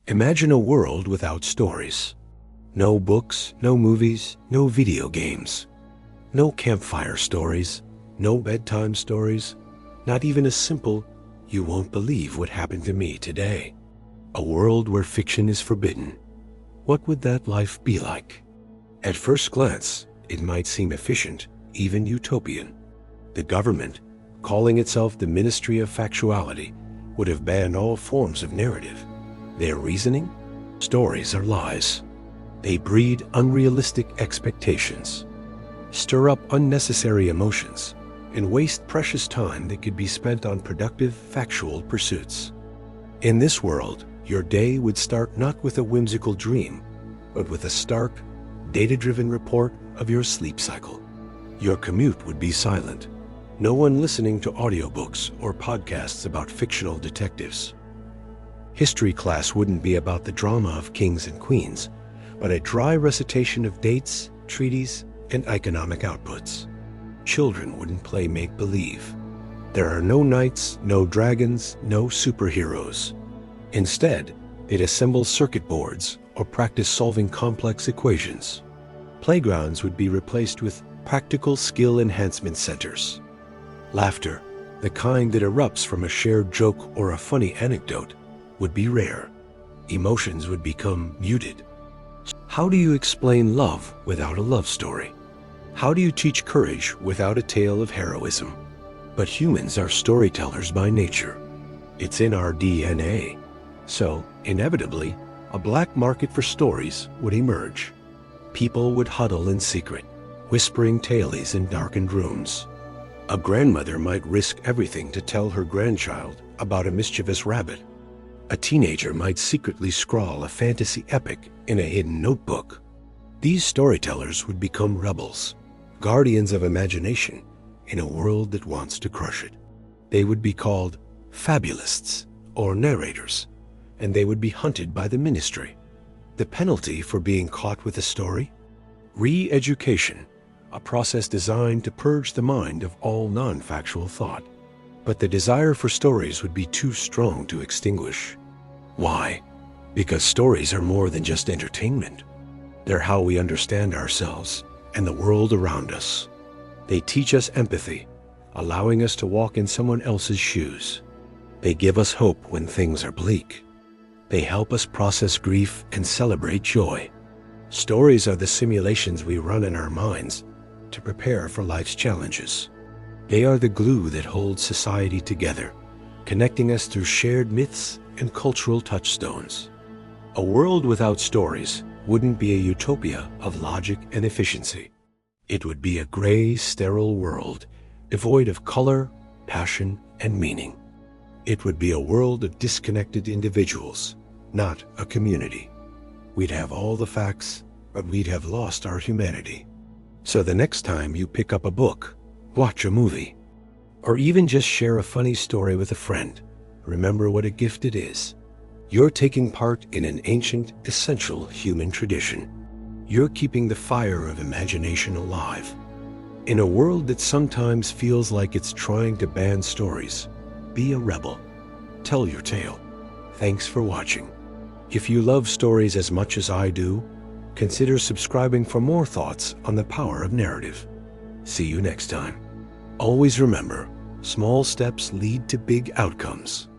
Imagine a world without stories. No books, no movies, no video games. No campfire stories, no bedtime stories, not even a simple, "You won't believe what happened to me today." A world where fiction is forbidden. What would that life be like? At first glance, it might seem efficient, even utopian. The government, calling itself the Ministry of Factuality, would have banned all forms of narrative. Their reasoning? Stories are lies. They breed unrealistic expectations, stir up unnecessary emotions, and waste precious time that could be spent on productive, factual pursuits. In this world, your day would start not with a whimsical dream, but with a stark, data-driven report of your sleep cycle. Your commute would be silent. No one listening to audiobooks or podcasts about fictional detectives. History class wouldn't be about the drama of kings and queens, but a dry recitation of dates, treaties, and economic outputs. Children wouldn't play make-believe. There are no knights, no dragons, no superheroes. Instead, they'd assemble circuit boards or practice solving complex equations. Playgrounds would be replaced with practical skill enhancement centers. Laughter, the kind that erupts from a shared joke or a funny anecdote, would be rare. Emotions would become muted. How do you explain love without a love story? How do you teach courage without a tale of heroism? But humans are storytellers by nature. It's in our DNA. So, inevitably, a black market for stories would emerge. People would huddle in secret, whispering tales in darkened rooms. A grandmother might risk everything to tell her grandchild about a mischievous rabbit. A teenager might secretly scrawl a fantasy epic in a hidden notebook. These storytellers would become rebels, guardians of imagination in a world that wants to crush it. They would be called fabulists or narrators, and they would be hunted by the ministry. The penalty for being caught with a story? Re-education, a process designed to purge the mind of all non-factual thought. But the desire for stories would be too strong to extinguish. Why? Because stories are more than just entertainment. They're how we understand ourselves and the world around us. They teach us empathy, allowing us to walk in someone else's shoes. They give us hope when things are bleak. They help us process grief and celebrate joy. Stories are the simulations we run in our minds to prepare for life's challenges. They are the glue that holds society together, connecting us through shared myths and cultural touchstones. A world without stories wouldn't be a utopia of logic and efficiency. It would be a gray, sterile world, devoid of color, passion, and meaning. It would be a world of disconnected individuals, not a community. We'd have all the facts, but we'd have lost our humanity. So the next time you pick up a book, watch a movie, or even just share a funny story with a friend, remember what a gift it is. You're taking part in an ancient, essential human tradition. You're keeping the fire of imagination alive. In a world that sometimes feels like it's trying to ban stories, be a rebel. Tell your tale. Thanks for watching. If you love stories as much as I do, consider subscribing for more thoughts on the power of narrative. See you next time. Always remember, small steps lead to big outcomes.